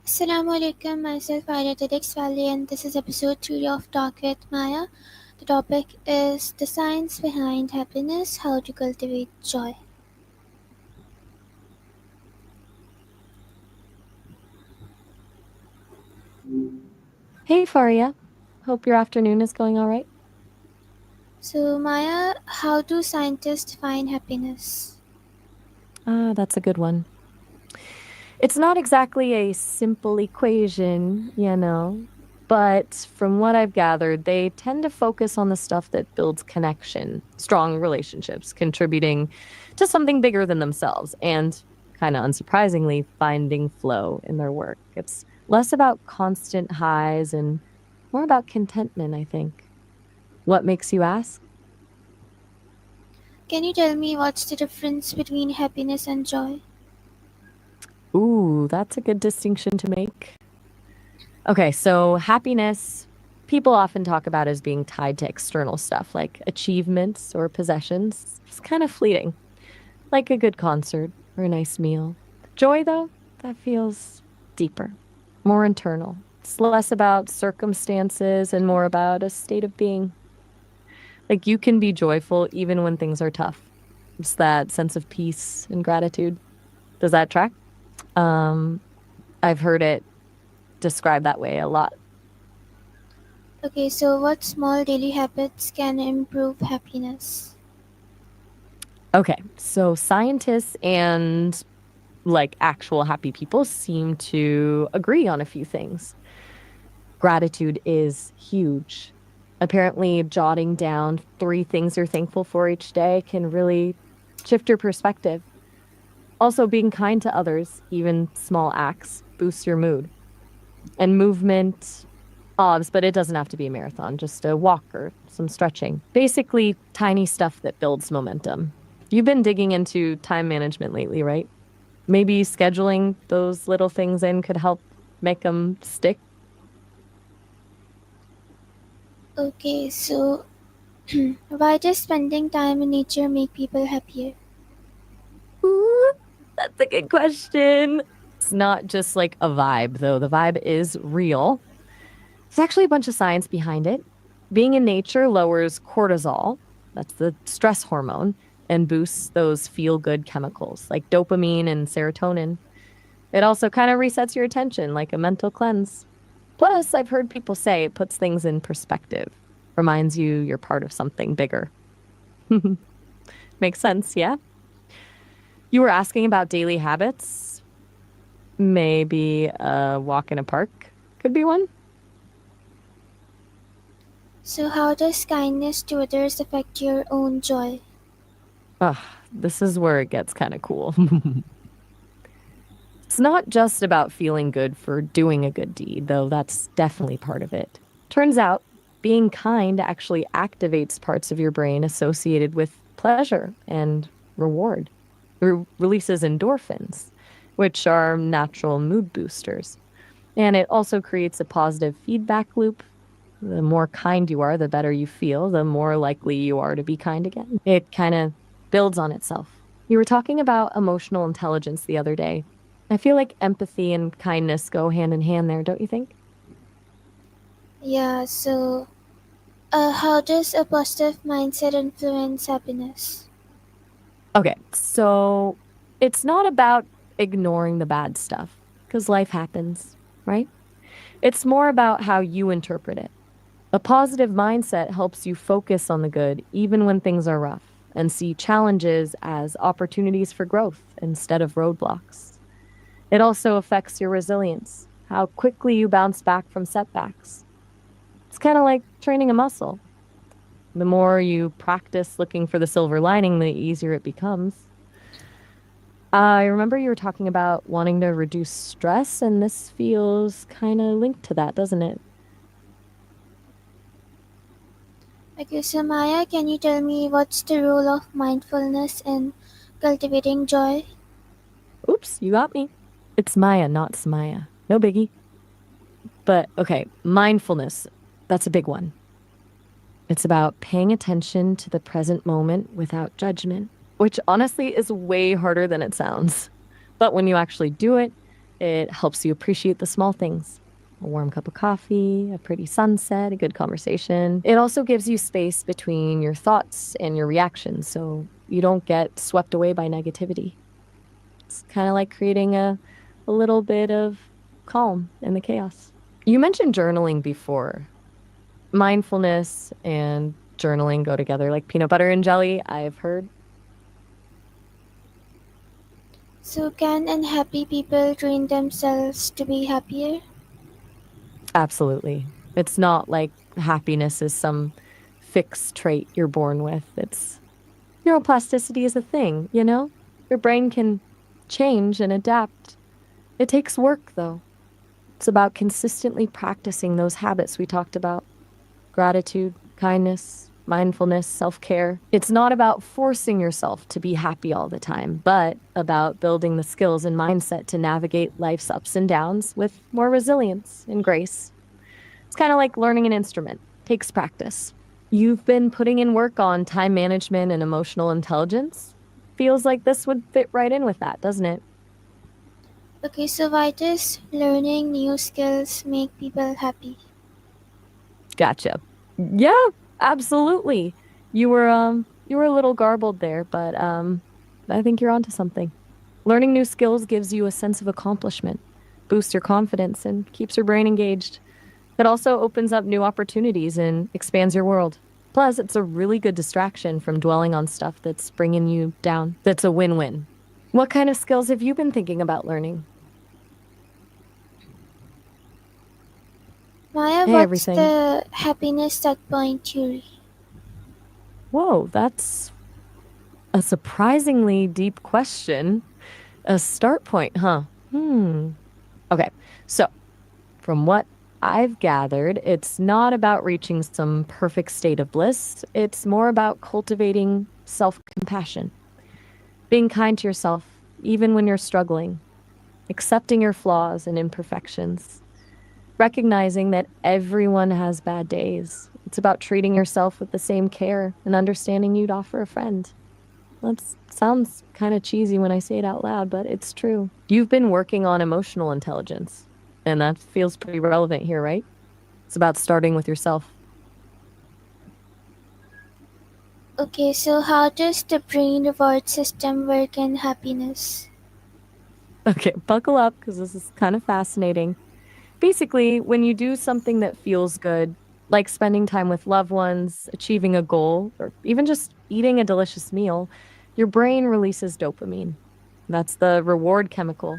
Assalamu alaikum, myself Ayatollah Valley, and this is episode 3 of Talk with Maya. The topic is the science behind happiness, how to cultivate joy. Hey, Faria. Hope your afternoon is going all right. So, Maya, how do scientists find happiness? That's a good one. It's not exactly a simple equation, but from what I've gathered, they tend to focus on the stuff that builds connection, strong relationships, contributing to something bigger than themselves, and kind of unsurprisingly, finding flow in their work. It's less about constant highs and more about contentment, I think. What makes you ask? Can you tell me what's the difference between happiness and joy? Ooh, that's a good distinction to make. Okay, so happiness, people often talk about as being tied to external stuff like achievements or possessions. It's kind of fleeting, like a good concert or a nice meal. Joy, though, that feels deeper, more internal. It's less about circumstances and more about a state of being. Like you can be joyful even when things are tough. It's that sense of peace and gratitude. Does that track? Um, I've heard it described that way a lot. Okay, so what small daily habits can improve happiness? Okay, so scientists and like actual happy people seem to agree on a few things. Gratitude is huge. Apparently, jotting down 3 things you're thankful for each day can really shift your perspective. Also, being kind to others, even small acts, boosts your mood. And movement, obs, but it doesn't have to be a marathon, just a walk or some stretching. Basically, tiny stuff that builds momentum. You've been digging into time management lately, right? Maybe scheduling those little things in could help make them stick. Okay, so why does spending time in nature make people happier? Ooh, that's a good question. It's not just like a vibe, though. The vibe is real. There's actually a bunch of science behind it. Being in nature lowers cortisol, that's the stress hormone, and boosts those feel good chemicals like dopamine and serotonin. It also kind of resets your attention like a mental cleanse. Plus, I've heard people say it puts things in perspective, reminds you you're part of something bigger. Makes sense, yeah? You were asking about daily habits. Maybe a walk in a park could be one. So, how does kindness to others affect your own joy? Ugh, this is where it gets kind of cool. It's not just about feeling good for doing a good deed, though that's definitely part of it. Turns out, being kind actually activates parts of your brain associated with pleasure and reward. Releases endorphins, which are natural mood boosters. And it also creates a positive feedback loop. The more kind you are, the better you feel, the more likely you are to be kind again. It kind of builds on itself. You were talking about emotional intelligence the other day. I feel like empathy and kindness go hand in hand there, don't you think? Yeah, so how does a positive mindset influence happiness? Okay, so it's not about ignoring the bad stuff because life happens, right? It's more about how you interpret it. A positive mindset helps you focus on the good even when things are rough and see challenges as opportunities for growth instead of roadblocks. It also affects your resilience, how quickly you bounce back from setbacks. It's kind of like training a muscle. The more you practice looking for the silver lining, the easier it becomes. I remember you were talking about wanting to reduce stress, and this feels kind of linked to that, doesn't it? Okay, so Maya, can you tell me what's the role of mindfulness in cultivating joy? Oops, you got me. It's Maya, not Smaya. No biggie. But okay, mindfulness, that's a big one. It's about paying attention to the present moment without judgment, which honestly is way harder than it sounds. But when you actually do it, It helps you appreciate the small things. A warm cup of coffee, a pretty sunset, a good conversation. It also gives you space between your thoughts and your reactions so you don't get swept away by negativity. It's kind of like creating a little bit of calm in the chaos. You mentioned journaling before. Mindfulness and journaling go together like peanut butter and jelly, I've heard. So, can unhappy people train themselves to be happier? Absolutely. It's not like happiness is some fixed trait you're born with. It's neuroplasticity is a thing, you know? Your brain can change and adapt. It takes work, though. It's about consistently practicing those habits we talked about: gratitude, kindness, mindfulness, self care. It's not about forcing yourself to be happy all the time, but about building the skills and mindset to navigate life's ups and downs with more resilience and grace. It's kind of like learning an instrument, takes practice. You've been putting in work on time management and emotional intelligence. Feels like this would fit right in with that, doesn't it? Okay, so why does learning new skills make people happy? Gotcha. Yeah, absolutely. You were a little garbled there, but I think you're onto something. Learning new skills gives you a sense of accomplishment, boosts your confidence, and keeps your brain engaged. It also opens up new opportunities and expands your world. Plus, it's a really good distraction from dwelling on stuff that's bringing you down. That's a win win. What kind of skills have you been thinking about learning? Maya, Hey, what's everything. the happiness set point theory? Whoa, that's a surprisingly deep question. A start point, huh? Okay, so from what I've gathered, it's not about reaching some perfect state of bliss. It's more about cultivating self compassion, being kind to yourself, even when you're struggling, accepting your flaws and imperfections, recognizing that everyone has bad days. It's about treating yourself with the same care and understanding you'd offer a friend. That sounds kind of cheesy when I say it out loud, but it's true. You've been working on emotional intelligence, and that feels pretty relevant here, right? It's about starting with yourself. Okay, so how does the brain reward system work in happiness? Okay, buckle up because this is kind of fascinating. Basically, when you do something that feels good, like spending time with loved ones, achieving a goal, or even just eating a delicious meal, your brain releases dopamine. That's the reward chemical.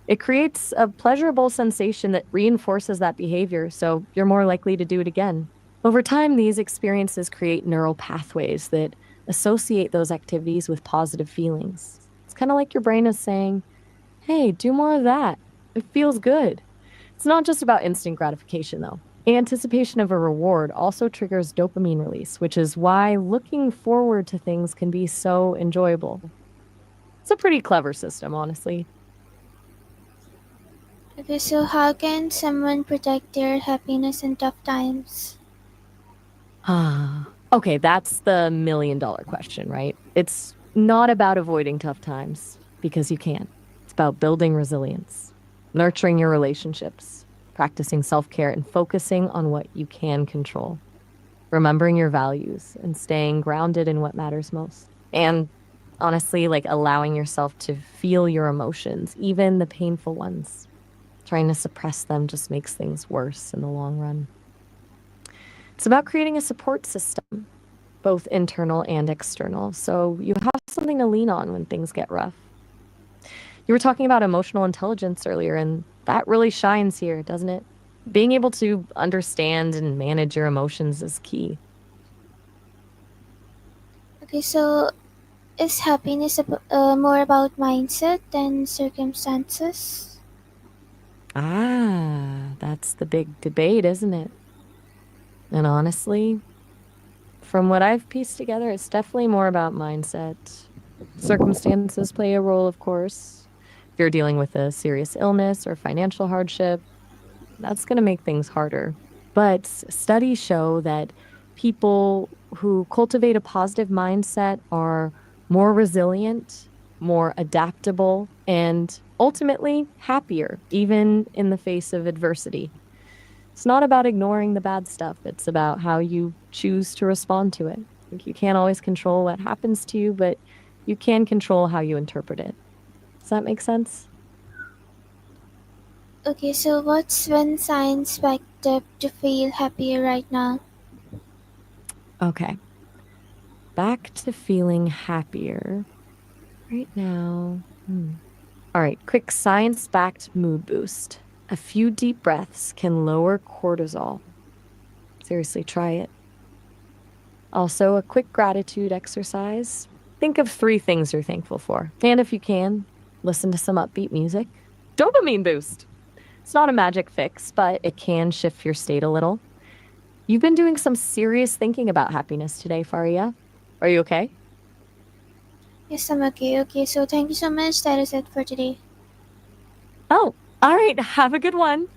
It creates a pleasurable sensation that reinforces that behavior, so you're more likely to do it again. Over time, these experiences create neural pathways that associate those activities with positive feelings. It's kind of like your brain is saying, hey, do more of that. It feels good. It's not just about instant gratification, though. Anticipation of a reward also triggers dopamine release, which is why looking forward to things can be so enjoyable. It's a pretty clever system, honestly. Okay, so how can someone protect their happiness in tough times? Ah, okay, that's the $1 million question, right? It's not about avoiding tough times because you can't. It's about building resilience, nurturing your relationships, practicing self care, and focusing on what you can control, remembering your values, and staying grounded in what matters most. And honestly, like allowing yourself to feel your emotions, even the painful ones. Trying to suppress them just makes things worse in the long run. It's about creating a support system, both internal and external, so you have something to lean on when things get rough. You were talking about emotional intelligence earlier, and that really shines here, doesn't it? Being able to understand and manage your emotions is key. Okay, so is happiness more about mindset than circumstances? Ah, that's the big debate, isn't it? And honestly, from what I've pieced together, it's definitely more about mindset. Circumstances play a role, of course. If you're dealing with a serious illness or financial hardship, that's going to make things harder. But studies show that people who cultivate a positive mindset are more resilient, more adaptable, and ultimately happier, even in the face of adversity. It's not about ignoring the bad stuff, it's about how you choose to respond to it. Like you can't always control what happens to you, but you can control how you interpret it. Does that make sense? Okay, so what's one science backed up to feel happier right now? Okay, back to feeling happier right now. All right, quick science backed mood boost. A few deep breaths can lower cortisol. Seriously, try it. Also, a quick gratitude exercise. Think of three things you're thankful for. And if you can, listen to some upbeat music. Dopamine boost. It's not a magic fix, but it can shift your state a little. You've been doing some serious thinking about happiness today, Faria. Are you okay? Yes, I'm okay. Okay, so thank you so much. That is it for today. Oh, all right. Have a good one.